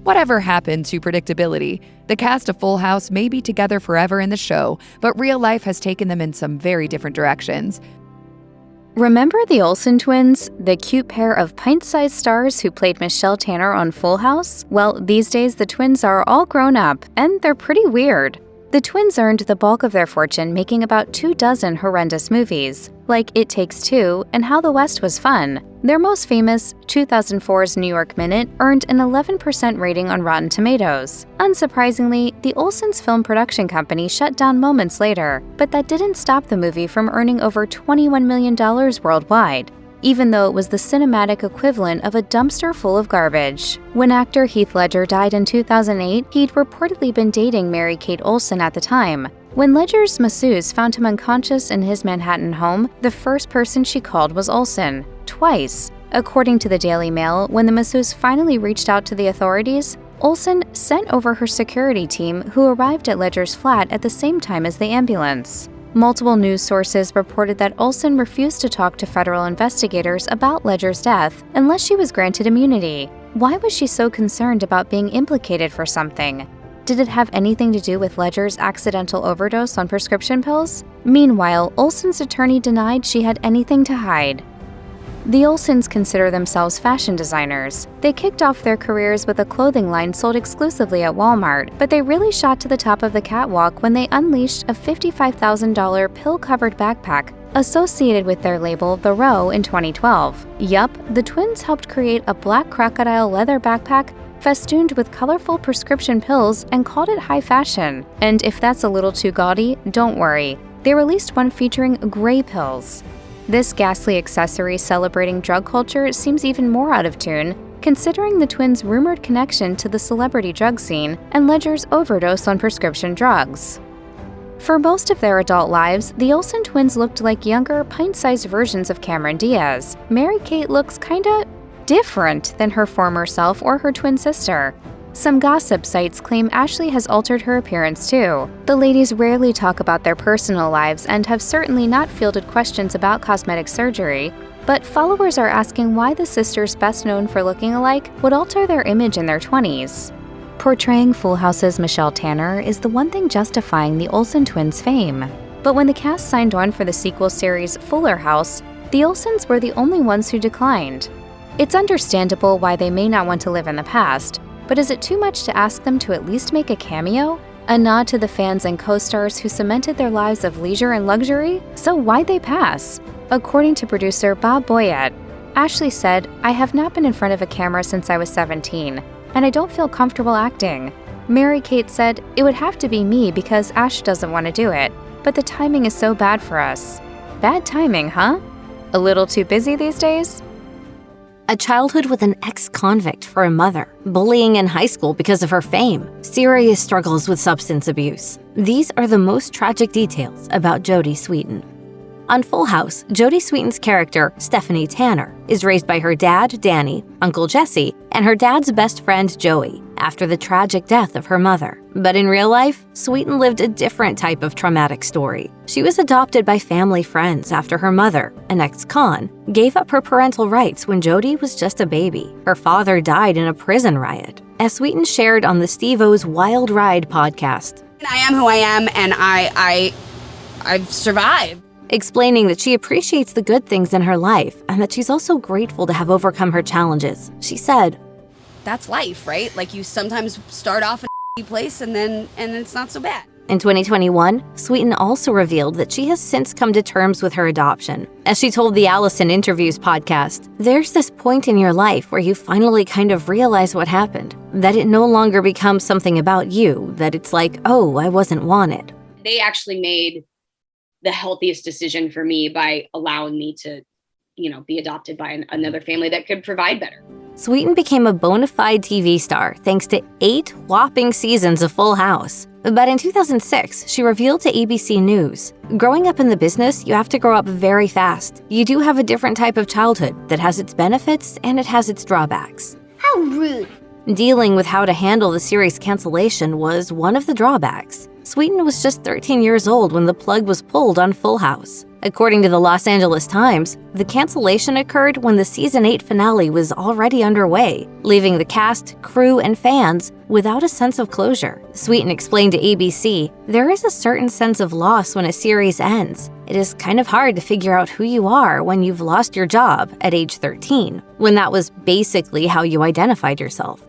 Whatever happened to predictability? The cast of Full House may be together forever in the show, but real life has taken them in some very different directions. Remember the Olsen twins, the cute pair of pint-sized stars who played Michelle Tanner on Full House? Well, these days the twins are all grown up, and they're pretty weird. The twins earned the bulk of their fortune making about 24 horrendous movies, like It Takes Two and How the West Was Fun. Their most famous, 2004's New York Minute, earned an 11% rating on Rotten Tomatoes. Unsurprisingly, the Olsen's film production company shut down moments later, but that didn't stop the movie from earning over $21 million worldwide, even though it was the cinematic equivalent of a dumpster full of garbage. When actor Heath Ledger died in 2008, he'd reportedly been dating Mary-Kate Olsen at the time. When Ledger's masseuse found him unconscious in his Manhattan home, the first person she called was Olsen, twice. According to the Daily Mail, when the masseuse finally reached out to the authorities, Olsen sent over her security team who arrived at Ledger's flat at the same time as the ambulance. Multiple news sources reported that Olsen refused to talk to federal investigators about Ledger's death unless she was granted immunity. Why was she so concerned about being implicated for something? Did it have anything to do with Ledger's accidental overdose on prescription pills? Meanwhile, Olsen's attorney denied she had anything to hide. The Olsens consider themselves fashion designers. They kicked off their careers with a clothing line sold exclusively at Walmart, but they really shot to the top of the catwalk when they unleashed a $55,000 pill-covered backpack associated with their label The Row in 2012. Yup, the twins helped create a black crocodile leather backpack festooned with colorful prescription pills and called it high fashion. And if that's a little too gaudy, don't worry. They released one featuring gray pills. This ghastly accessory celebrating drug culture seems even more out of tune, considering the twins' rumored connection to the celebrity drug scene and Ledger's overdose on prescription drugs. For most of their adult lives, the Olsen twins looked like younger, pint-sized versions of Cameron Diaz. Mary-Kate looks kinda different than her former self or her twin sister. Some gossip sites claim Ashley has altered her appearance too. The ladies rarely talk about their personal lives and have certainly not fielded questions about cosmetic surgery, but followers are asking why the sisters, best known for looking alike, would alter their image in their 20s. Portraying Full House's Michelle Tanner is the one thing justifying the Olsen twins' fame. But when the cast signed on for the sequel series Fuller House, the Olsens were the only ones who declined. It's understandable why they may not want to live in the past, but is it too much to ask them to at least make a cameo? A nod to the fans and co-stars who cemented their lives of leisure and luxury? So why'd they pass? According to producer Bob Boyett, Ashley said, "I have not been in front of a camera since I was 17, and I don't feel comfortable acting." Mary-Kate said, "It would have to be me because Ash doesn't want to do it, but the timing is so bad for us." Bad timing, huh? A little too busy these days? A childhood with an ex-convict for a mother, bullying in high school because of her fame, serious struggles with substance abuse. These are the most tragic details about Jodie Sweetin. On Full House, Jodie Sweetin's character, Stephanie Tanner, is raised by her dad, Danny, Uncle Jesse, and her dad's best friend, Joey, after the tragic death of her mother. But in real life, Sweetin lived a different type of traumatic story. She was adopted by family friends after her mother, an ex-con, gave up her parental rights when Jodie was just a baby. Her father died in a prison riot, as Sweetin shared on the Steve-O's Wild Ride podcast. I am who I am, and I've survived. Explaining that she appreciates the good things in her life and that she's also grateful to have overcome her challenges. She said, "That's life, right? Like you sometimes start off in a place and then it's not so bad." In 2021, Sweetin also revealed that she has since come to terms with her adoption. As she told the Allison Interviews podcast, "There's this point in your life where you finally kind of realize what happened, that it no longer becomes something about you, that it's like, oh, I wasn't wanted." They actually made the healthiest decision for me by allowing me to, be adopted by another family that could provide better. Sweetin became a bona fide TV star thanks to 8 whopping seasons of Full House. But in 2006, she revealed to ABC News, "Growing up in the business, you have to grow up very fast. You do have a different type of childhood that has its benefits and it has its drawbacks." How rude. Dealing with how to handle the series cancellation was one of the drawbacks. Sweetin was just 13 years old when the plug was pulled on Full House. According to the Los Angeles Times, the cancellation occurred when the season 8 finale was already underway, leaving the cast, crew, and fans without a sense of closure. Sweetin explained to ABC, "There is a certain sense of loss when a series ends. It is kind of hard to figure out who you are when you've lost your job at age 13, when that was basically how you identified yourself."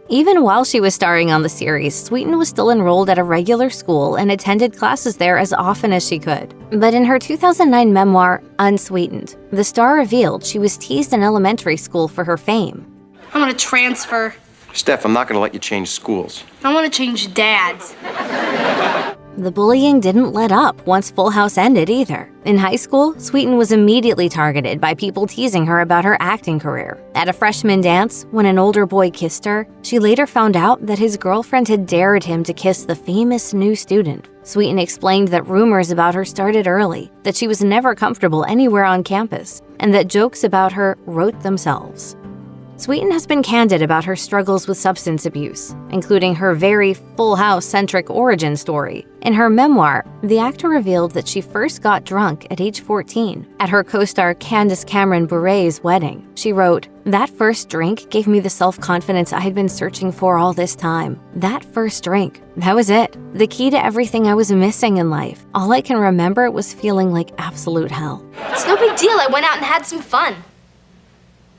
Even while she was starring on the series, Sweetin was still enrolled at a regular school and attended classes there as often as she could. But in her 2009 memoir, Unsweetened, the star revealed she was teased in elementary school for her fame. I want to transfer. Steph, I'm not going to let you change schools. I want to change dads. The bullying didn't let up once Full House ended either. In high school, Sweetin was immediately targeted by people teasing her about her acting career. At a freshman dance, when an older boy kissed her, she later found out that his girlfriend had dared him to kiss the famous new student. Sweetin explained that rumors about her started early, that she was never comfortable anywhere on campus, and that jokes about her wrote themselves. Sweetin has been candid about her struggles with substance abuse, including her very Full House-centric origin story. In her memoir, the actor revealed that she first got drunk at age 14 at her co-star Candace Cameron Bure's wedding. She wrote, "That first drink gave me the self-confidence I had been searching for all this time. That first drink, that was it. The key to everything I was missing in life. All I can remember was feeling like absolute hell." It's no big deal. I went out and had some fun.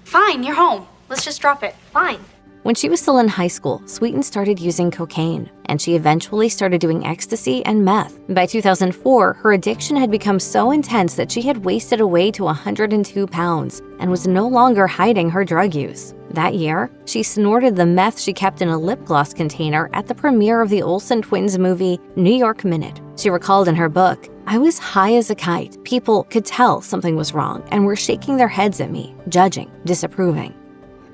Fine, you're home. Let's just drop it. Fine. When she was still in high school, Sweetin started using cocaine, and she eventually started doing ecstasy and meth. By 2004, her addiction had become so intense that she had wasted away to 102 pounds and was no longer hiding her drug use. That year, she snorted the meth she kept in a lip gloss container at the premiere of the Olsen twins movie New York Minute. She recalled in her book, "I was high as a kite. People could tell something was wrong and were shaking their heads at me, judging, disapproving."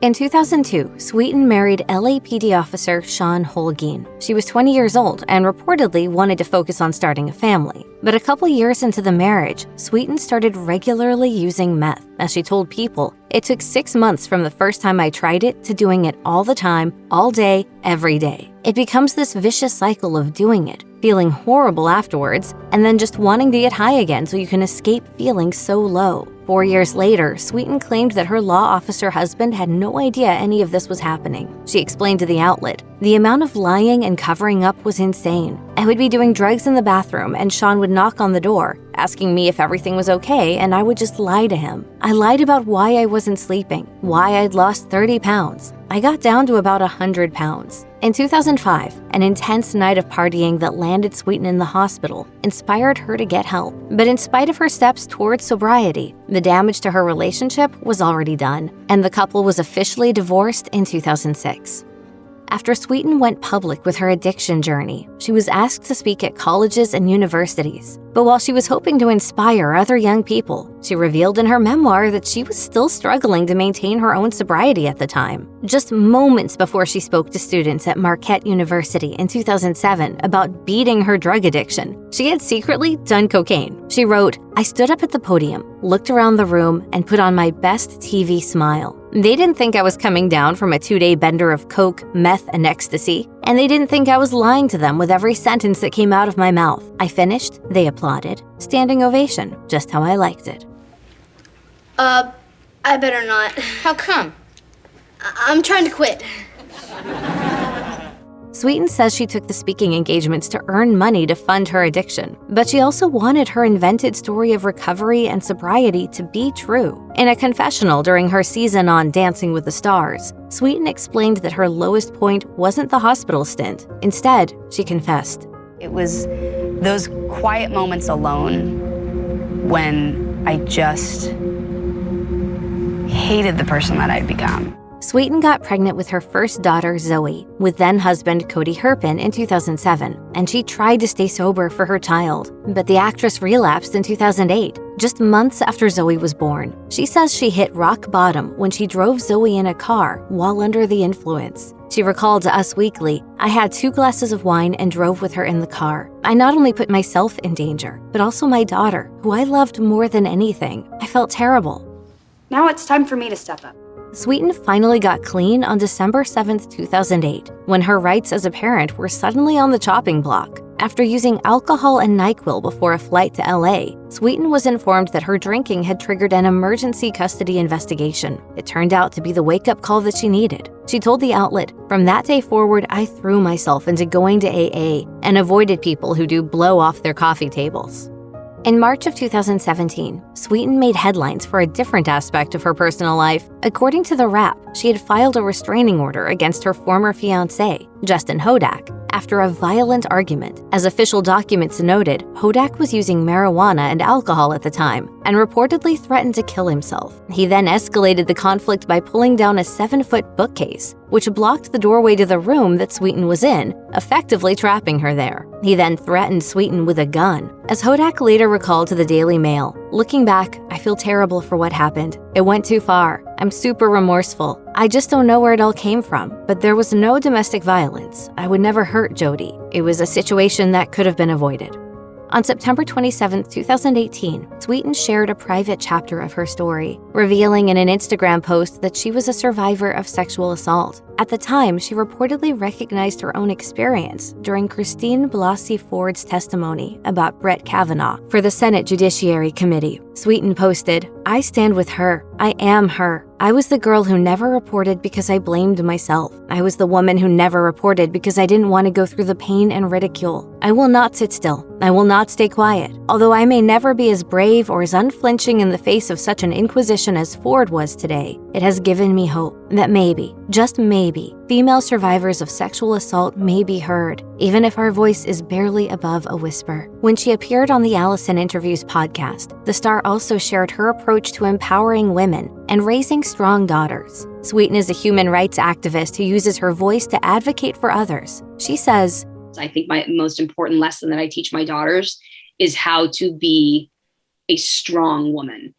In 2002, Sweetin married LAPD officer Sean Holguin. She was 20 years old and reportedly wanted to focus on starting a family. But a couple years into the marriage, Sweetin started regularly using meth. As she told People, "It took 6 months from the first time I tried it to doing it all the time, all day, every day. It becomes this vicious cycle of doing it, feeling horrible afterwards, and then just wanting to get high again so you can escape feeling so low." 4 years later, Sweetin claimed that her law officer husband had no idea any of this was happening. She explained to the outlet, "The amount of lying and covering up was insane. I would be doing drugs in the bathroom and Sean would knock on the door, asking me if everything was okay, and I would just lie to him. I lied about why I wasn't sleeping, why I'd lost 30 pounds. I got down to about 100 pounds. In 2005, an intense night of partying that landed Sweetin in the hospital inspired her to get help. But in spite of her steps towards sobriety, the damage to her relationship was already done, and the couple was officially divorced in 2006. After Sweetin went public with her addiction journey, she was asked to speak at colleges and universities. But while she was hoping to inspire other young people, she revealed in her memoir that she was still struggling to maintain her own sobriety at the time. Just moments before she spoke to students at Marquette University in 2007 about beating her drug addiction, she had secretly done cocaine. She wrote, "I stood up at the podium, looked around the room, and put on my best TV smile. They didn't think I was coming down from a 2-day bender of coke, meth, and ecstasy, and they didn't think I was lying to them with every sentence that came out of my mouth. I finished, they applauded. Standing ovation, just how I liked it." I better not. How come? I'm trying to quit. Sweetin says she took the speaking engagements to earn money to fund her addiction, but she also wanted her invented story of recovery and sobriety to be true. In a confessional during her season on Dancing with the Stars, Sweetin explained that her lowest point wasn't the hospital stint. Instead, she confessed, It was those quiet moments alone when I just hated the person that I'd become. Sweetin got pregnant with her first daughter, Zoe, with then-husband Cody Herpin in 2007, and she tried to stay sober for her child, but the actress relapsed in 2008, just months after Zoe was born. She says she hit rock bottom when she drove Zoe in a car while under the influence. She recalled to Us Weekly, "I had 2 glasses of wine and drove with her in the car. I not only put myself in danger, but also my daughter, who I loved more than anything. I felt terrible." Now it's time for me to step up. Sweetin finally got clean on December 7, 2008, when her rights as a parent were suddenly on the chopping block. After using alcohol and NyQuil before a flight to LA, Sweetin was informed that her drinking had triggered an emergency custody investigation. It turned out to be the wake-up call that she needed. She told the outlet, "From that day forward, I threw myself into going to AA and avoided people who do blow off their coffee tables." In March of 2017, Sweetin made headlines for a different aspect of her personal life. According to The Wrap, she had filed a restraining order against her former fiancé, Justin Hodak, after a violent argument. As official documents noted, Hodak was using marijuana and alcohol at the time and reportedly threatened to kill himself. He then escalated the conflict by pulling down a 7-foot bookcase, which blocked the doorway to the room that Sweetin was in, effectively trapping her there. He then threatened Sweetin with a gun. As Hodak later recalled to the Daily Mail, "Looking back, I feel terrible for what happened. It went too far. I'm super remorseful. I just don't know where it all came from, but there was no domestic violence. I would never hurt Jodie. It was a situation that could have been avoided." On September 27, 2018, Sweetin shared a private chapter of her story, revealing in an Instagram post that she was a survivor of sexual assault. At the time, she reportedly recognized her own experience during Christine Blasey Ford's testimony about Brett Kavanaugh for the Senate Judiciary Committee. Sweetin posted, "I stand with her. I am her. I was the girl who never reported because I blamed myself. I was the woman who never reported because I didn't want to go through the pain and ridicule. I will not sit still. I will not stay quiet. Although I may never be as brave or as unflinching in the face of such an inquisition as Ford was today, it has given me hope that maybe, just maybe, female survivors of sexual assault may be heard, even if our voice is barely above a whisper." When she appeared on the Olsen Interviews podcast, the star also shared her approach to empowering women and raising strong daughters. Sweetin is a human rights activist who uses her voice to advocate for others. She says, I think my most important lesson that I teach my daughters is how to be a strong woman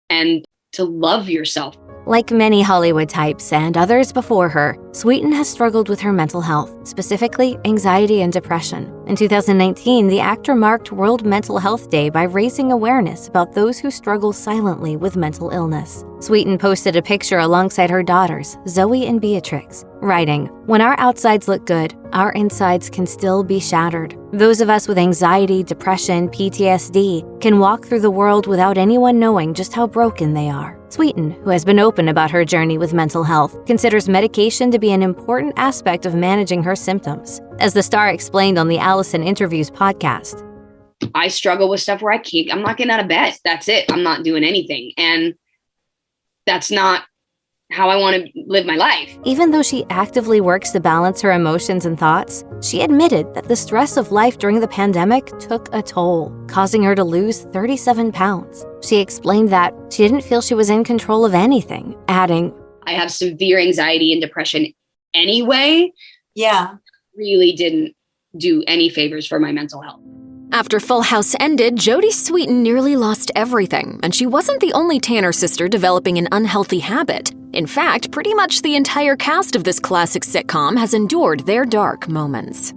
and to love yourself. Like many Hollywood types and others before her, Sweetin has struggled with her mental health, specifically anxiety and depression. In 2019, the actor marked World Mental Health Day by raising awareness about those who struggle silently with mental illness. Sweetin posted a picture alongside her daughters, Zoe and Beatrix, writing, "When our outsides look good, our insides can still be shattered. Those of us with anxiety, depression, PTSD can walk through the world without anyone knowing just how broken they are." Sweetin, who has been open about her journey with mental health, considers medication to be an important aspect of managing her symptoms. As the star explained on the Olsen Interviews podcast, I struggle with stuff where I'm not getting out of bed. That's it. I'm not doing anything. And that's not how I want to live my life. Even though she actively works to balance her emotions and thoughts, she admitted that the stress of life during the pandemic took a toll, causing her to lose 37 pounds. She explained that she didn't feel she was in control of anything, adding, I have severe anxiety and depression anyway. Yeah. Really didn't do any favors for my mental health. After Full House ended, Jodie Sweetin nearly lost everything, and she wasn't the only Tanner sister developing an unhealthy habit. In fact, pretty much the entire cast of this classic sitcom has endured their dark moments.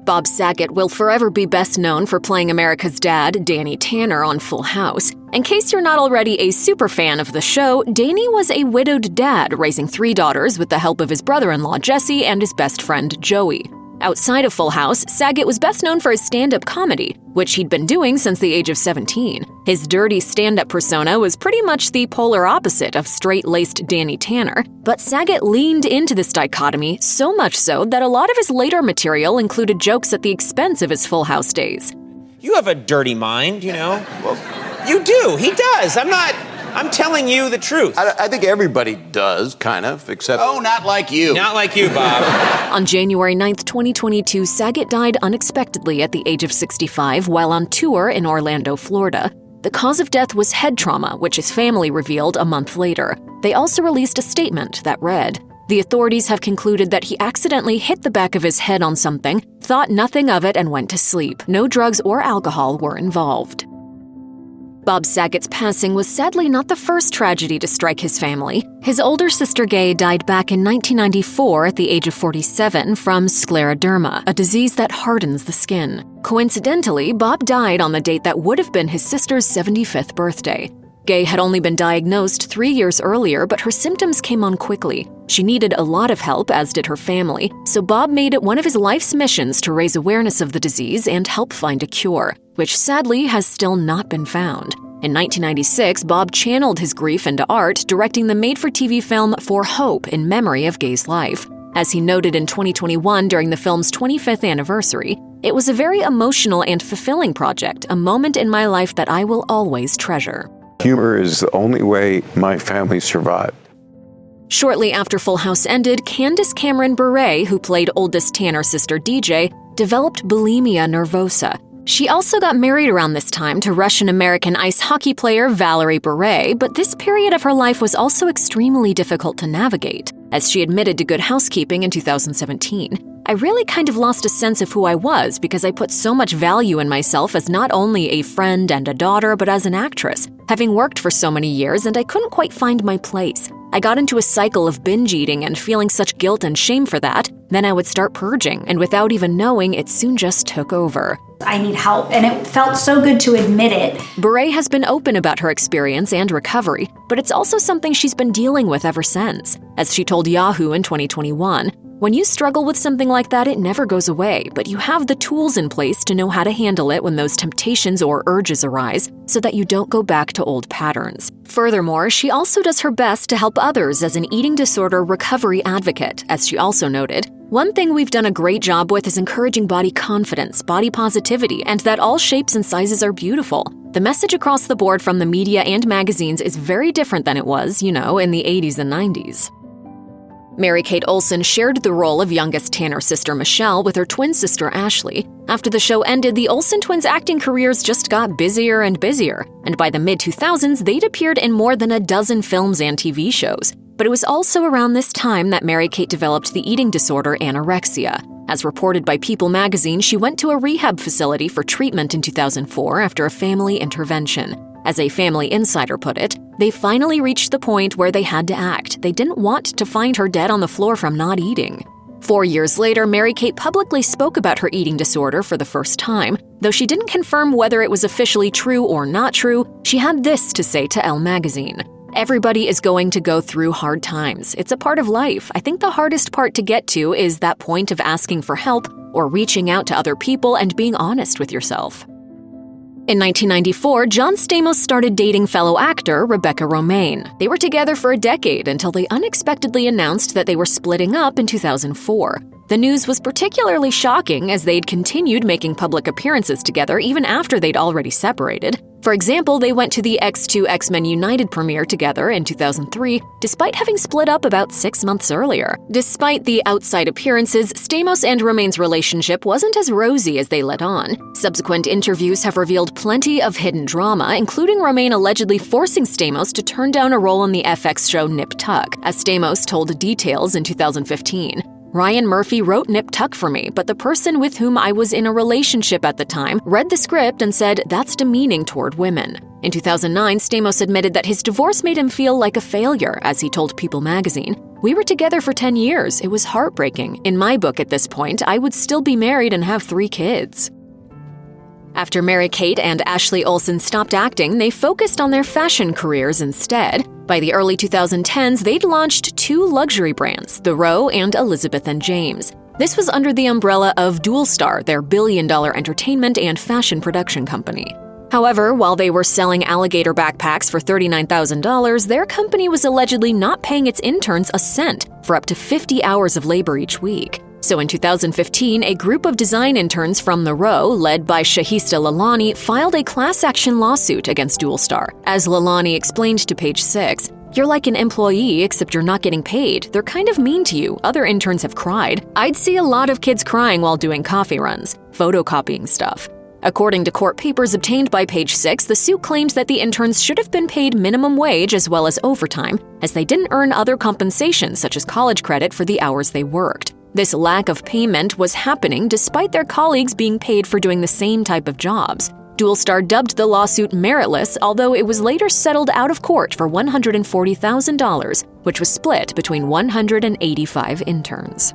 Bob Saget will forever be best known for playing America's dad, Danny Tanner, on Full House. In case you're not already a super fan of the show, Danny was a widowed dad raising 3 daughters with the help of his brother-in-law Jesse and his best friend Joey. Outside of Full House, Saget was best known for his stand-up comedy, which he'd been doing since the age of 17. His dirty stand-up persona was pretty much the polar opposite of straight-laced Danny Tanner, but Saget leaned into this dichotomy so much so that a lot of his later material included jokes at the expense of his Full House days. You have a dirty mind, you know? Well, you do. He does. I'm telling you the truth. I think everybody does, kind of, except... Oh, not like you. Not like you, Bob. On January 9th, 2022, Saget died unexpectedly at the age of 65 while on tour in Orlando, Florida. The cause of death was head trauma, which his family revealed a month later. They also released a statement that read, "The authorities have concluded that he accidentally hit the back of his head on something, thought nothing of it, and went to sleep. No drugs or alcohol were involved." Bob Saget's passing was sadly not the first tragedy to strike his family. His older sister Gay died back in 1994 at the age of 47 from scleroderma, a disease that hardens the skin. Coincidentally, Bob died on the date that would have been his sister's 75th birthday. Gay had only been diagnosed 3 years earlier, but her symptoms came on quickly. She needed a lot of help, as did her family, so Bob made it one of his life's missions to raise awareness of the disease and help find a cure, which sadly has still not been found. In 1996, Bob channeled his grief into art, directing the made-for-TV film For Hope in memory of Gay's life. As he noted in 2021 during the film's 25th anniversary, "It was a very emotional and fulfilling project, a moment in my life that I will always treasure." Humor is the only way my family survived. Shortly after Full House ended, Candace Cameron Bure, who played oldest Tanner sister DJ, developed bulimia nervosa. She also got married around this time to Russian-American ice hockey player Valerie Bure, but this period of her life was also extremely difficult to navigate. As she admitted to Good Housekeeping in 2017, "I really kind of lost a sense of who I was because I put so much value in myself as not only a friend and a daughter, but as an actress, having worked for so many years, and I couldn't quite find my place. I got into a cycle of binge eating and feeling such guilt and shame for that. Then I would start purging, and without even knowing, it soon just took over." I need help, and it felt so good to admit it. Bure has been open about her experience and recovery, but it's also something she's been dealing with ever since. As she told Yahoo in 2021, "When you struggle with something like that, it never goes away, but you have the tools in place to know how to handle it when those temptations or urges arise, so that you don't go back to old patterns." Furthermore, she also does her best to help others as an eating disorder recovery advocate, as she also noted, "One thing we've done a great job with is encouraging body confidence, body positivity, and that all shapes and sizes are beautiful. The message across the board from the media and magazines is very different than it was, in the 80s and 90s. Mary-Kate Olsen shared the role of youngest Tanner sister Michelle with her twin sister Ashley. After the show ended, the Olsen twins' acting careers just got busier and busier, and by the mid-2000s, they'd appeared in more than a dozen films and TV shows. But it was also around this time that Mary-Kate developed the eating disorder anorexia. As reported by People magazine, she went to a rehab facility for treatment in 2004 after a family intervention. As a family insider put it, "They finally reached the point where they had to act. They didn't want to find her dead on the floor from not eating." 4 years later, Mary-Kate publicly spoke about her eating disorder for the first time. Though she didn't confirm whether it was officially true or not true, she had this to say to Elle magazine. "Everybody is going to go through hard times. It's a part of life. I think the hardest part to get to is that point of asking for help or reaching out to other people and being honest with yourself." In 1994, John Stamos started dating fellow actor Rebecca Romijn. They were together for a decade until they unexpectedly announced that they were splitting up in 2004. The news was particularly shocking as they'd continued making public appearances together even after they'd already separated. For example, they went to the X2 X-Men United premiere together in 2003, despite having split up about 6 months earlier. Despite the outside appearances, Stamos and Romijn's relationship wasn't as rosy as they let on. Subsequent interviews have revealed plenty of hidden drama, including Romijn allegedly forcing Stamos to turn down a role on the FX show Nip Tuck, as Stamos told Details in 2015. "Ryan Murphy wrote Nip Tuck for me, but the person with whom I was in a relationship at the time read the script and said, 'That's demeaning toward women.'" In 2009, Stamos admitted that his divorce made him feel like a failure, as he told People magazine. "We were together for 10 years. It was heartbreaking. In my book at this point, I would still be married and have 3 kids." After Mary-Kate and Ashley Olsen stopped acting, they focused on their fashion careers instead. By the early 2010s, they'd launched 2 luxury brands, The Row and Elizabeth & James. This was under the umbrella of Dual Star, their billion-dollar entertainment and fashion production company. However, while they were selling alligator backpacks for $39,000, their company was allegedly not paying its interns a cent for up to 50 hours of labor each week. So in 2015, a group of design interns from The Row, led by Shahista Lalani, filed a class action lawsuit against Dual Star. As Lalani explained to Page 6, "You're like an employee, except you're not getting paid. They're kind of mean to you. Other interns have cried. I'd see a lot of kids crying while doing coffee runs, photocopying stuff." According to court papers obtained by Page 6, the suit claimed that the interns should have been paid minimum wage as well as overtime, as they didn't earn other compensation such as college credit for the hours they worked. This lack of payment was happening despite their colleagues being paid for doing the same type of jobs. Dual Star dubbed the lawsuit meritless, although it was later settled out of court for $140,000, which was split between 185 interns.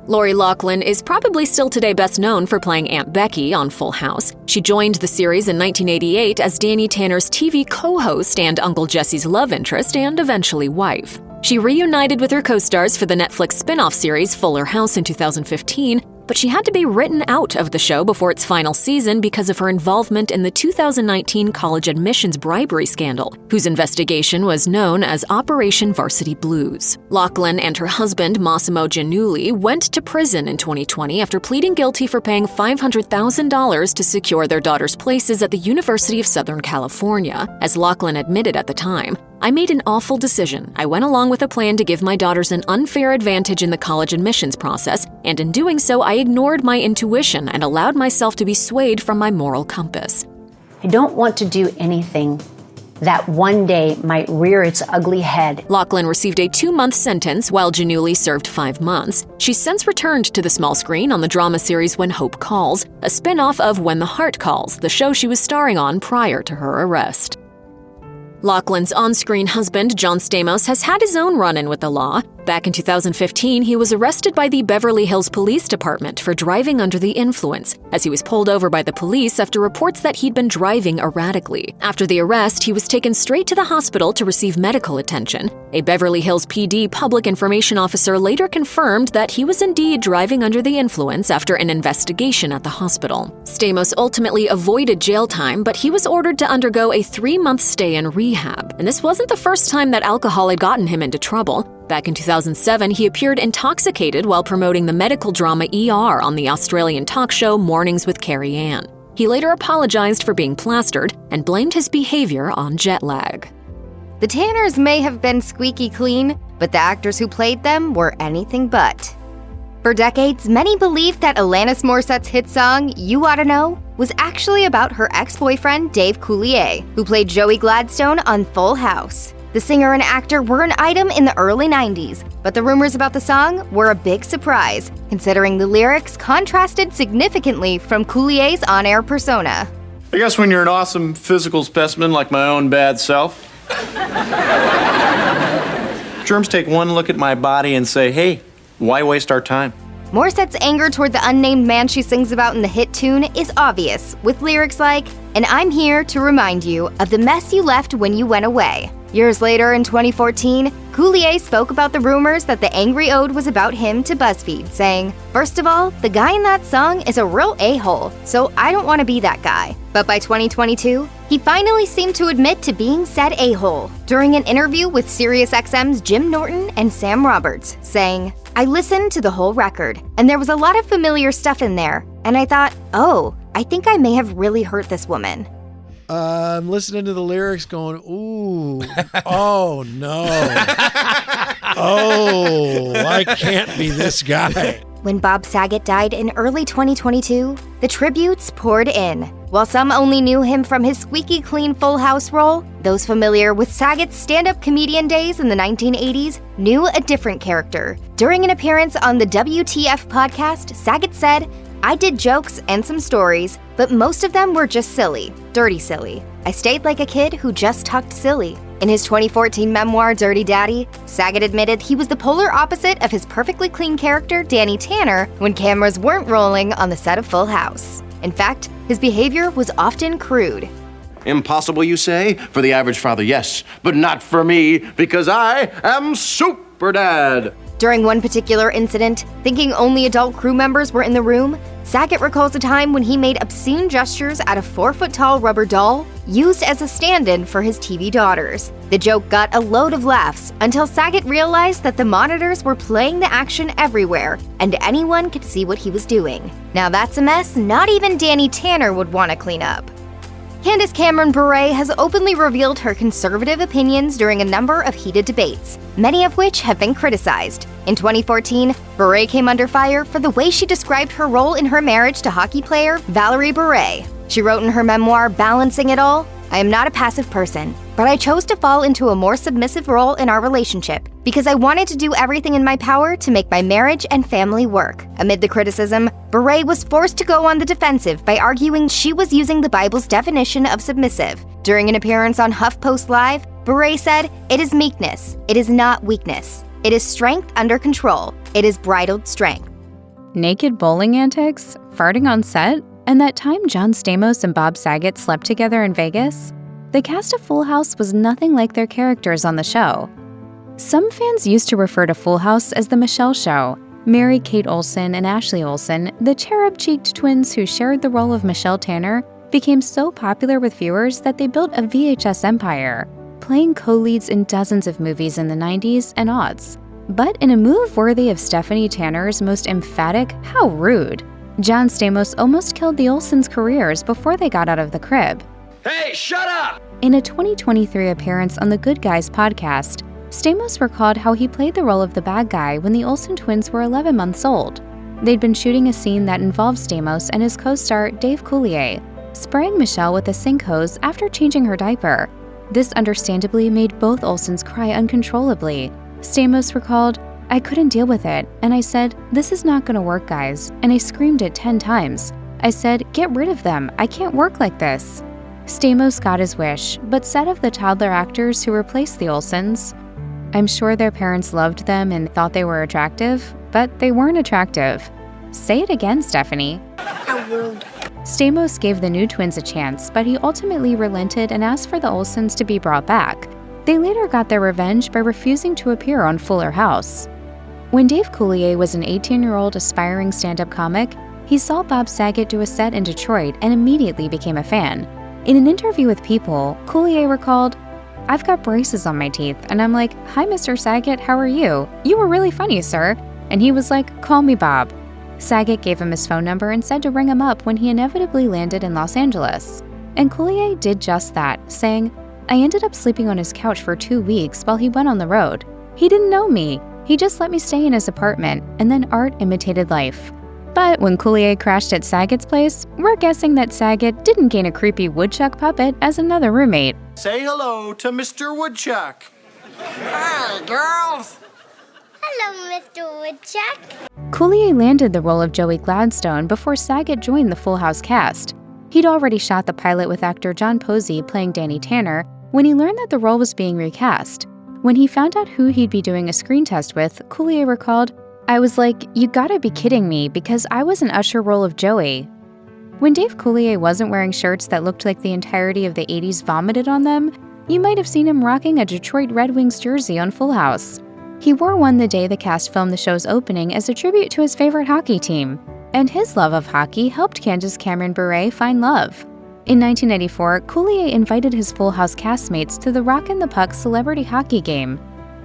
Lori Loughlin is probably still today best known for playing Aunt Becky on Full House. She joined the series in 1988 as Danny Tanner's TV co-host and Uncle Jesse's love interest and eventually wife. She reunited with her co-stars for the Netflix spin-off series Fuller House in 2015, but she had to be written out of the show before its final season because of her involvement in the 2019 college admissions bribery scandal, whose investigation was known as Operation Varsity Blues. Loughlin and her husband, Massimo Giannulli, went to prison in 2020 after pleading guilty for paying $500,000 to secure their daughter's places at the University of Southern California. As Loughlin admitted at the time, "I made an awful decision. I went along with a plan to give my daughters an unfair advantage in the college admissions process, and in doing so, I ignored my intuition and allowed myself to be swayed from my moral compass." I don't want to do anything that one day might rear its ugly head. Loughlin received a 2-month sentence while Giannulli served 5 months. She's since returned to the small screen on the drama series When Hope Calls, a spin-off of When the Heart Calls, the show she was starring on prior to her arrest. Loughlin's on-screen husband, John Stamos, has had his own run-in with the law. Back in 2015, he was arrested by the Beverly Hills Police Department for driving under the influence, as he was pulled over by the police after reports that he'd been driving erratically. After the arrest, he was taken straight to the hospital to receive medical attention. A Beverly Hills PD public information officer later confirmed that he was indeed driving under the influence after an investigation at the hospital. Stamos ultimately avoided jail time, but he was ordered to undergo a 3-month stay in rehab. And this wasn't the first time that alcohol had gotten him into trouble. Back in 2007, he appeared intoxicated while promoting the medical drama ER on the Australian talk show Mornings with Carrie Ann. He later apologized for being plastered and blamed his behavior on jet lag. The Tanners may have been squeaky clean, but the actors who played them were anything but. For decades, many believed that Alanis Morissette's hit song, You Oughta Know, was actually about her ex-boyfriend Dave Coulier, who played Joey Gladstone on Full House. The singer and actor were an item in the early 90s, but the rumors about the song were a big surprise, considering the lyrics contrasted significantly from Coulier's on-air persona. I guess when you're an awesome physical specimen like my own bad self, germs take one look at my body and say, hey, why waste our time? Morissette's anger toward the unnamed man she sings about in the hit tune is obvious, with lyrics like, "And I'm here to remind you of the mess you left when you went away." Years later, in 2014, Coulier spoke about the rumors that the angry ode was about him to BuzzFeed, saying, "First of all, the guy in that song is a real a-hole, so I don't want to be that guy." But by 2022, he finally seemed to admit to being said a-hole during an interview with SiriusXM's Jim Norton and Sam Roberts, saying, "I listened to the whole record, and there was a lot of familiar stuff in there, and I thought, oh, I think I may have really hurt this woman." I'm listening to the lyrics going, ooh, oh no. Oh, I can't be this guy. When Bob Saget died in early 2022, the tributes poured in. While some only knew him from his squeaky clean Full House role, those familiar with Saget's stand-up comedian days in the 1980s knew a different character. During an appearance on the WTF podcast, Saget said, "I did jokes and some stories, but most of them were just silly, dirty silly. I stayed like a kid who just talked silly." In his 2014 memoir, Dirty Daddy, Saget admitted he was the polar opposite of his perfectly clean character, Danny Tanner, when cameras weren't rolling on the set of Full House. In fact, his behavior was often crude. Impossible, you say? For the average father, yes. But not for me, because I am Super Dad. During one particular incident, thinking only adult crew members were in the room, Saget recalls a time when he made obscene gestures at a 4-foot-tall rubber doll used as a stand-in for his TV daughters. The joke got a load of laughs until Saget realized that the monitors were playing the action everywhere and anyone could see what he was doing. Now that's a mess not even Danny Tanner would want to clean up. Candace Cameron Bure has openly revealed her conservative opinions during a number of heated debates, many of which have been criticized. In 2014, Bure came under fire for the way she described her role in her marriage to hockey player Valerie Bure. She wrote in her memoir, Balancing It All, "I am not a passive person, but I chose to fall into a more submissive role in our relationship because I wanted to do everything in my power to make my marriage and family work." Amid the criticism, Bure was forced to go on the defensive by arguing she was using the Bible's definition of submissive. During an appearance on HuffPost Live, Bure said, "It is meekness. It is not weakness. It is strength under control. It is bridled strength." naked bowling antics, farting on set, and that time John Stamos and Bob Saget slept together in Vegas, the cast of Full House was nothing like their characters on the show. Some fans used to refer to Full House as the Michelle Show. Mary-Kate Olsen and Ashley Olsen, the cherub-cheeked twins who shared the role of Michelle Tanner, became so popular with viewers that they built a VHS empire, playing co-leads in dozens of movies in the 90s and aughts. But in a move worthy of Stephanie Tanner's most emphatic "how rude," John Stamos almost killed the Olsens' careers before they got out of the crib. Hey, shut up! In a 2023 appearance on the Good Guys podcast, Stamos recalled how he played the role of the bad guy when the Olsen twins were 11 months old. They'd been shooting a scene that involved Stamos and his co-star Dave Coulier spraying Michelle with a sink hose after changing her diaper. This understandably made both Olsens cry uncontrollably. Stamos recalled, "I couldn't deal with it, and I said, 'This is not gonna work, guys,' and I screamed it 10 times. I said, 'Get rid of them, I can't work like this.'" Stamos got his wish, but said of the toddler actors who replaced the Olsens, "I'm sure their parents loved them and thought they were attractive, but they weren't attractive." Say it again, Stephanie. How rude. Stamos gave the new twins a chance, but he ultimately relented and asked for the Olsens to be brought back. They later got their revenge by refusing to appear on Fuller House. When Dave Coulier was an 18-year-old aspiring stand-up comic, he saw Bob Saget do a set in Detroit and immediately became a fan. In an interview with People, Coulier recalled, "I've got braces on my teeth, and I'm like, 'Hi, Mr. Saget, how are you? You were really funny, sir.' And he was like, 'Call me Bob.'" Saget gave him his phone number and said to ring him up when he inevitably landed in Los Angeles. And Coulier did just that, saying, "I ended up sleeping on his couch for 2 weeks while he went on the road. He didn't know me. He just let me stay in his apartment, and then art imitated life." But when Coulier crashed at Saget's place, we're guessing that Saget didn't gain a creepy woodchuck puppet as another roommate. Say hello to Mr. Woodchuck. Hi, girls. Hello, Mr. Woodchuck. Coulier landed the role of Joey Gladstone before Saget joined the Full House cast. He'd already shot the pilot with actor John Posey playing Danny Tanner when he learned that the role was being recast. When he found out who he'd be doing a screen test with, Coulier recalled, "I was like, you gotta be kidding me, because I was an usher role of Joey." When Dave Coulier wasn't wearing shirts that looked like the entirety of the 80s vomited on them, you might have seen him rocking a Detroit Red Wings jersey on Full House. He wore one the day the cast filmed the show's opening as a tribute to his favorite hockey team. And his love of hockey helped Candace Cameron Bure find love. In 1994, Coulier invited his Full House castmates to the Rockin' the Puck celebrity hockey game.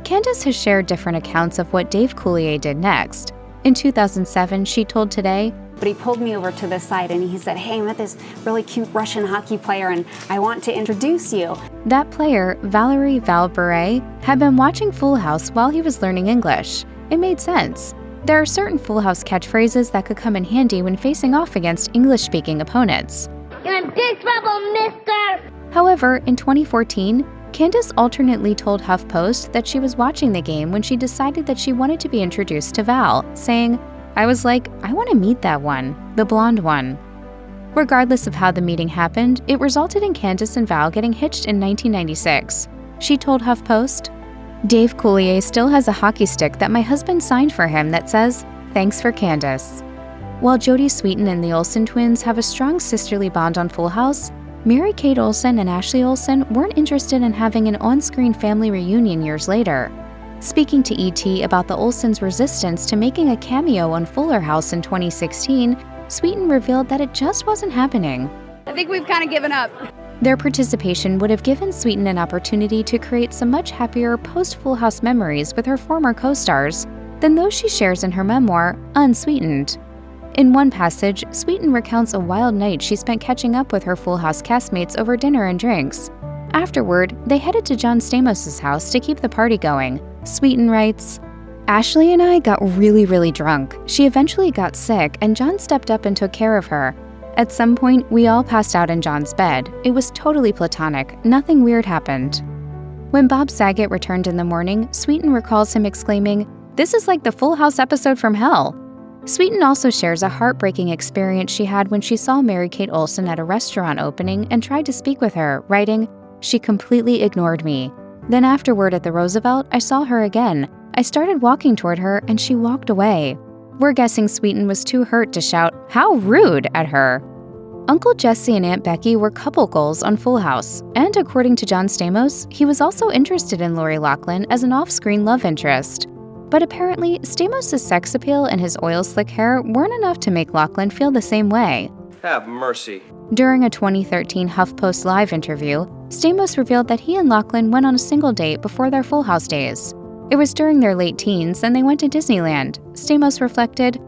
Candace has shared different accounts of what Dave Coulier did next. In 2007, she told Today, "But he pulled me over to the side and he said, 'Hey, I met this really cute Russian hockey player and I want to introduce you.'" That player, Valerie Val Bure, had been watching Full House while he was learning English. It made sense. There are certain Full House catchphrases that could come in handy when facing off against English-speaking opponents. You're in big trouble, mister! However, in 2014, Candace alternately told HuffPost that she was watching the game when she decided that she wanted to be introduced to Val, saying, "I was like, I want to meet that one, the blonde one." Regardless of how the meeting happened, it resulted in Candace and Val getting hitched in 1996. She told HuffPost, "Dave Coulier still has a hockey stick that my husband signed for him that says, 'Thanks for Candace.'" While Jodie Sweetin and the Olsen twins have a strong sisterly bond on Full House, Mary-Kate Olsen and Ashley Olsen weren't interested in having an on-screen family reunion years later. Speaking to ET about the Olsens' resistance to making a cameo on Fuller House in 2016, Sweetin revealed that it just wasn't happening. I think we've kind of given up. Their participation would have given Sweetin an opportunity to create some much happier post-Full House memories with her former co-stars than those she shares in her memoir, Unsweetened. In one passage, Sweetin recounts a wild night she spent catching up with her Full House castmates over dinner and drinks. Afterward, they headed to John Stamos' house to keep the party going. Sweetin writes, "Ashley and I got really drunk. She eventually got sick, and John stepped up and took care of her. At some point, we all passed out in John's bed. It was totally platonic. Nothing weird happened." When Bob Saget returned in the morning, Sweetin recalls him exclaiming, "This is like the Full House episode from hell." Sweetin also shares a heartbreaking experience she had when she saw Mary-Kate Olsen at a restaurant opening and tried to speak with her, writing, "She completely ignored me. Then afterward at the Roosevelt, I saw her again. I started walking toward her and she walked away." We're guessing Sweetin was too hurt to shout, "How rude!" at her. Uncle Jesse and Aunt Becky were couple goals on Full House, and according to John Stamos, he was also interested in Lori Loughlin as an off-screen love interest. But apparently, Stamos' sex appeal and his oil-slick hair weren't enough to make Loughlin feel the same way. Have mercy. During a 2013 HuffPost Live interview, Stamos revealed that he and Loughlin went on a single date before their Full House days. It was during their late teens and they went to Disneyland. Stamos reflected,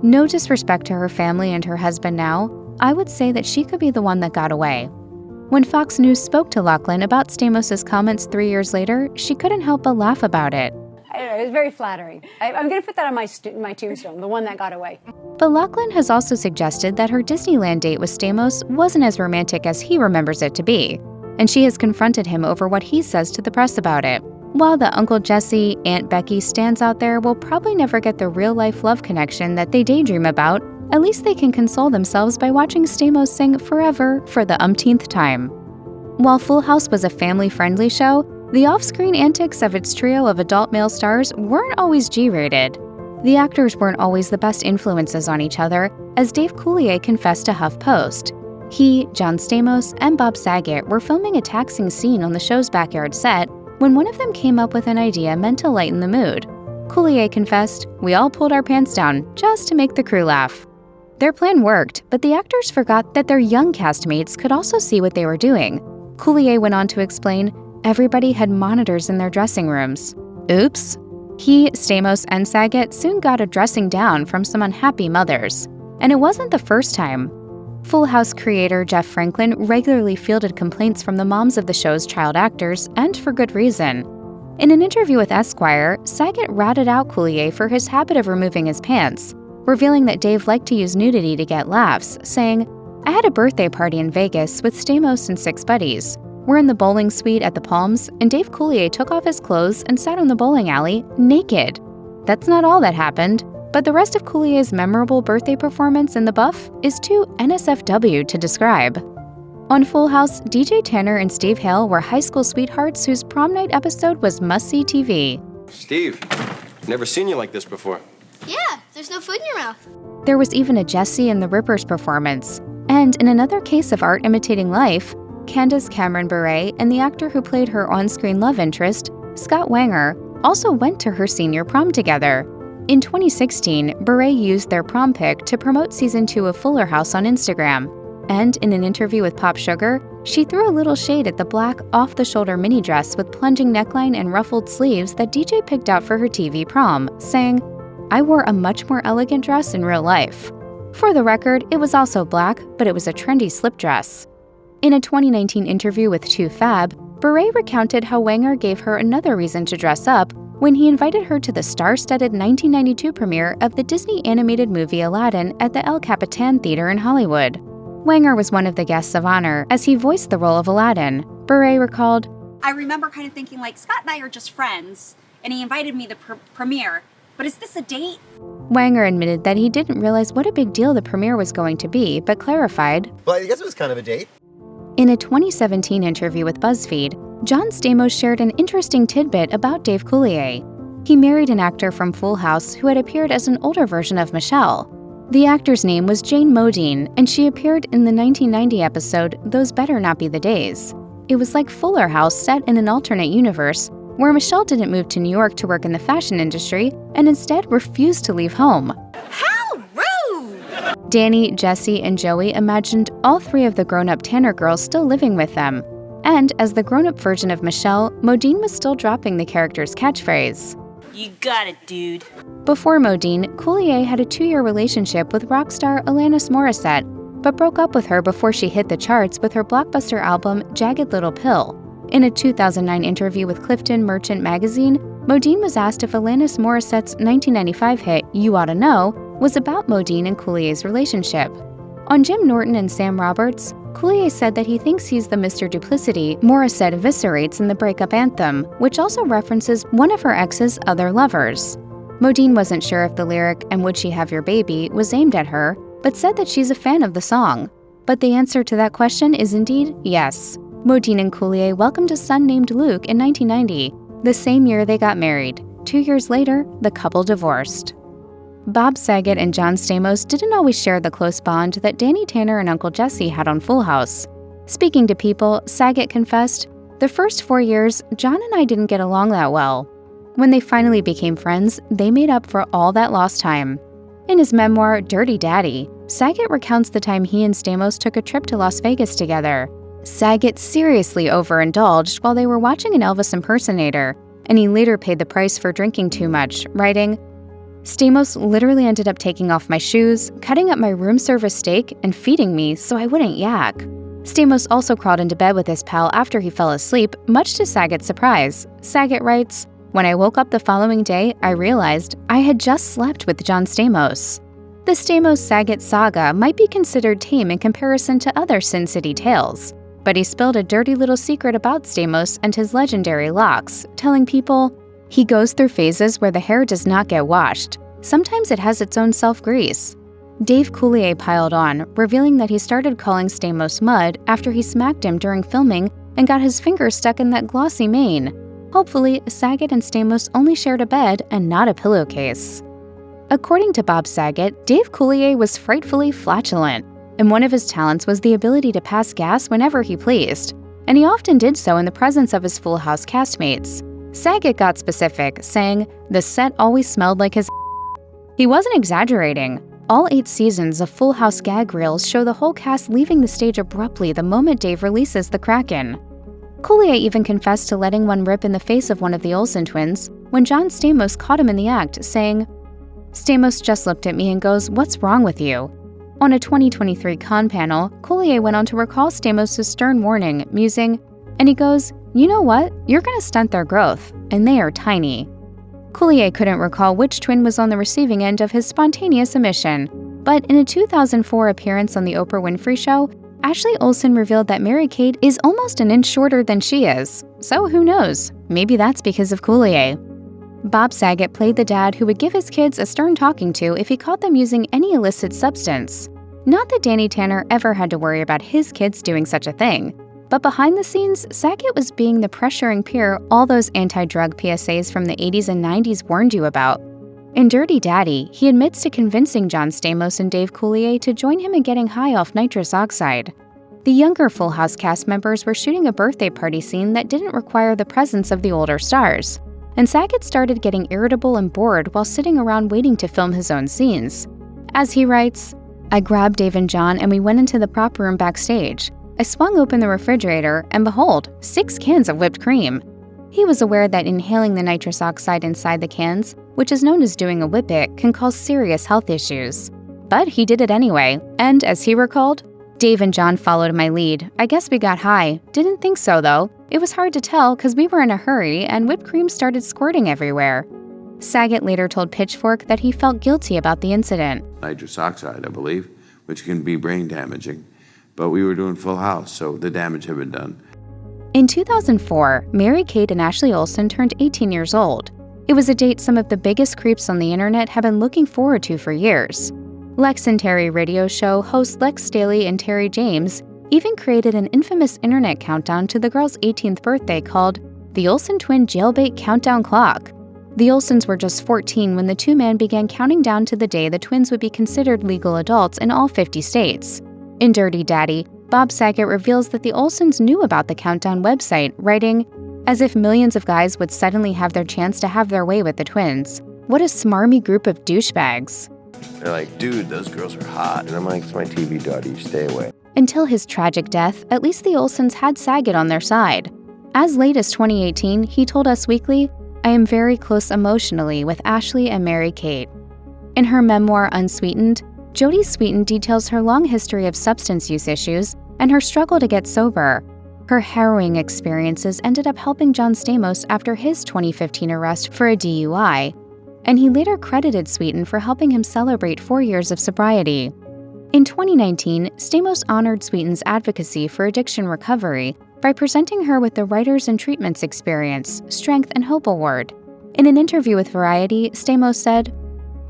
"No disrespect to her family and her husband now, I would say that she could be the one that got away." When Fox News spoke to Loughlin about Stamos' comments 3 years later, she couldn't help but laugh about it. I don't know, it was very flattering. I'm going to put that on my tombstone, the one that got away. But Loughlin has also suggested that her Disneyland date with Stamos wasn't as romantic as he remembers it to be, and she has confronted him over what he says to the press about it. While the Uncle Jesse, Aunt Becky stands out there will probably never get the real-life love connection that they daydream about, at least they can console themselves by watching Stamos sing Forever for the umpteenth time. While Full House was a family-friendly show, the off-screen antics of its trio of adult male stars weren't always G-rated. The actors weren't always the best influences on each other, as Dave Coulier confessed to HuffPost. He, John Stamos, and Bob Saget were filming a taxing scene on the show's backyard set when one of them came up with an idea meant to lighten the mood. Coulier confessed, "We all pulled our pants down just to make the crew laugh." Their plan worked, but the actors forgot that their young castmates could also see what they were doing. Coulier went on to explain, everybody had monitors in their dressing rooms. Oops. He, Stamos, and Saget soon got a dressing down from some unhappy mothers. And it wasn't the first time. Full House creator Jeff Franklin regularly fielded complaints from the moms of the show's child actors, and for good reason. In an interview with Esquire, Saget ratted out Coulier for his habit of removing his pants, revealing that Dave liked to use nudity to get laughs, saying, "I had a birthday party in Vegas with Stamos and 6 buddies. We're in the bowling suite at the Palms, and Dave Coulier took off his clothes and sat on the bowling alley naked. That's not all that happened, but the rest of Coulier's memorable birthday performance in the buff is too NSFW to describe." On Full House, DJ Tanner and Steve Hale were high school sweethearts whose prom night episode was must-see TV. Steve, never seen you like this before. Yeah, there's no food in your mouth. There was even a Jessie and the Rippers performance. And in another case of art imitating life, Candace Cameron Bure and the actor who played her on-screen love interest, Scott Wanger, also went to her senior prom together. In 2016, Bure used their prom pic to promote season 2 of Fuller House on Instagram. And in an interview with Pop Sugar, she threw a little shade at the black off-the-shoulder mini dress with plunging neckline and ruffled sleeves that DJ picked out for her TV prom, saying, "I wore a much more elegant dress in real life." For the record, it was also black, but it was a trendy slip dress. In a 2019 interview with 2Fab, Bure recounted how Wanger gave her another reason to dress up when he invited her to the star-studded 1992 premiere of the Disney animated movie Aladdin at the El Capitan Theater in Hollywood. Wanger was one of the guests of honor as he voiced the role of Aladdin. Bure recalled, "I remember kind of thinking like, Scott and I are just friends, and he invited me to the premiere, but is this a date?" Wanger admitted that he didn't realize what a big deal the premiere was going to be, but clarified, "Well, I guess it was kind of a date." In a 2017 interview with BuzzFeed, John Stamos shared an interesting tidbit about Dave Coulier. He married an actor from Full House who had appeared as an older version of Michelle. The actor's name was Jane Modine, and she appeared in the 1990 episode Those Better Not Be the Days. It was like Fuller House set in an alternate universe, where Michelle didn't move to New York to work in the fashion industry and instead refused to leave home. How rude! Danny, Jesse, and Joey imagined all 3 of the grown-up Tanner girls still living with them. And as the grown-up version of Michelle, Modine was still dropping the character's catchphrase. "You got it, dude." Before Modine, Coulier had a 2-year relationship with rock star Alanis Morissette, but broke up with her before she hit the charts with her blockbuster album Jagged Little Pill. In a 2009 interview with Clifton Merchant magazine, Modine was asked if Alanis Morissette's 1995 hit You Oughta Know was about Modine and Coulier's relationship. On Jim Norton and Sam Roberts, Coulier said that he thinks he's the Mr. Duplicity Morissette eviscerates in the breakup anthem, which also references one of her ex's other lovers. Modine wasn't sure if the lyric "And would she have your baby" was aimed at her, but said that she's a fan of the song. But the answer to that question is indeed yes. Modine and Coulier welcomed a son named Luke in 1990, the same year they got married. 2 years later, the couple divorced. Bob Saget and John Stamos didn't always share the close bond that Danny Tanner and Uncle Jesse had on Full House. Speaking to People, Saget confessed, "The first 4 years, John and I didn't get along that well. When they finally became friends, they made up for all that lost time." In his memoir, Dirty Daddy, Saget recounts the time he and Stamos took a trip to Las Vegas together. Saget seriously overindulged while they were watching an Elvis impersonator, and he later paid the price for drinking too much, writing, "Stamos literally ended up taking off my shoes, cutting up my room service steak, and feeding me so I wouldn't yak." Stamos also crawled into bed with his pal after he fell asleep, much to Saget's surprise. Saget writes, "When I woke up the following day, I realized I had just slept with John Stamos." The Stamos-Saget saga might be considered tame in comparison to other Sin City tales, but he spilled a dirty little secret about Stamos and his legendary locks, telling people, "He goes through phases where the hair does not get washed. Sometimes it has its own self-grease." Dave Coulier piled on, revealing that he started calling Stamos Mud after he smacked him during filming and got his fingers stuck in that glossy mane. Hopefully, Saget and Stamos only shared a bed and not a pillowcase. According to Bob Saget, Dave Coulier was frightfully flatulent, and one of his talents was the ability to pass gas whenever he pleased, and he often did so in the presence of his Full House castmates. Saget got specific, saying, "The set always smelled like his." He wasn't exaggerating. All 8 seasons of Full House gag reels show the whole cast leaving the stage abruptly the moment Dave releases the Kraken. Coulier even confessed to letting one rip in the face of one of the Olsen twins when John Stamos caught him in the act, saying, "Stamos just looked at me and goes, 'What's wrong with you?'" On a 2023 Con panel, Coulier went on to recall Stamos' stern warning, musing, "And he goes, 'You know what? You're gonna stunt their growth, and they are tiny.'" Coulier couldn't recall which twin was on the receiving end of his spontaneous admission, but in a 2004 appearance on The Oprah Winfrey Show, Ashley Olsen revealed that Mary-Kate is almost an inch shorter than she is. So who knows? Maybe that's because of Coulier. Bob Saget played the dad who would give his kids a stern talking to if he caught them using any illicit substance. Not that Danny Tanner ever had to worry about his kids doing such a thing, but behind the scenes, Saget was being the pressuring peer all those anti-drug PSAs from the 80s and 90s warned you about. In Dirty Daddy, he admits to convincing John Stamos and Dave Coulier to join him in getting high off nitrous oxide. The younger Full House cast members were shooting a birthday party scene that didn't require the presence of the older stars, and Saget started getting irritable and bored while sitting around waiting to film his own scenes. As he writes, "I grabbed Dave and John and we went into the prop room backstage. I swung open the refrigerator, and behold, 6 cans of whipped cream." He was aware that inhaling the nitrous oxide inside the cans, which is known as doing a whippet, can cause serious health issues. But he did it anyway, and as he recalled, "Dave and John followed my lead. I guess we got high. Didn't think so, though. It was hard to tell because we were in a hurry and whipped cream started squirting everywhere." Saget later told Pitchfork that he felt guilty about the incident. Nitrous oxide, I believe, which can be brain damaging. But we were doing Full House, so the damage had been done. In 2004, Mary-Kate and Ashley Olsen turned 18 years old. It was a date some of the biggest creeps on the internet have been looking forward to for years. Lex and Terry radio show hosts Lex Staley and Terry James even created an infamous internet countdown to the girl's 18th birthday called the Olsen Twin Jailbait Countdown Clock. The Olsens were just 14 when the two men began counting down to the day the twins would be considered legal adults in all 50 states. In Dirty Daddy, Bob Saget reveals that the Olsens knew about the countdown website, writing, "As if millions of guys would suddenly have their chance to have their way with the twins. What a smarmy group of douchebags." They're like, "Dude, those girls are hot." And I'm like, "It's my TV daughter, stay away." Until his tragic death, at least the Olsens had Saget on their side. As late as 2018, he told Us Weekly, "I am very close emotionally with Ashley and Mary-Kate." In her memoir, Unsweetened, Jodie Sweetin details her long history of substance use issues and her struggle to get sober. Her harrowing experiences ended up helping John Stamos after his 2015 arrest for a DUI, and he later credited Sweetin for helping him celebrate 4 years of sobriety. In 2019, Stamos honored Sweetin's advocacy for addiction recovery by presenting her with the Writers and Treatments Experience, Strength and Hope Award. In an interview with Variety, Stamos said,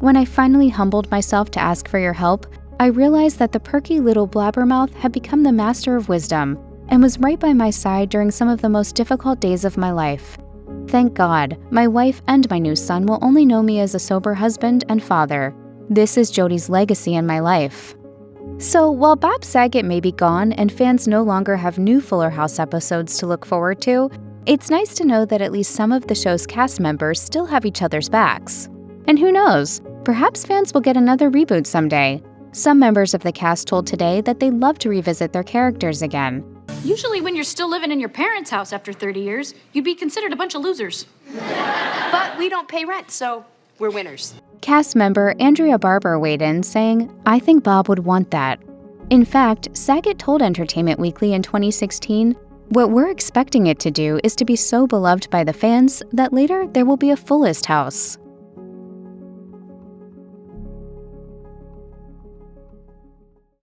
"When I finally humbled myself to ask for your help, I realized that the perky little blabbermouth had become the master of wisdom and was right by my side during some of the most difficult days of my life. Thank God, my wife and my new son will only know me as a sober husband and father. This is Jodie's legacy in my life. So while Bob Saget may be gone and fans no longer have new Fuller House episodes to look forward to, it's nice to know that at least some of the show's cast members still have each other's backs. And who knows, perhaps fans will get another reboot someday. Some members of the cast told Today that they'd love to revisit their characters again. Usually when you're still living in your parents' house after 30 years, you'd be considered a bunch of losers. But we don't pay rent, so we're winners. Cast member Andrea Barber weighed in, saying, "I think Bob would want that." In fact, Saget told Entertainment Weekly in 2016, "What we're expecting it to do is to be so beloved by the fans that later there will be a fullest house."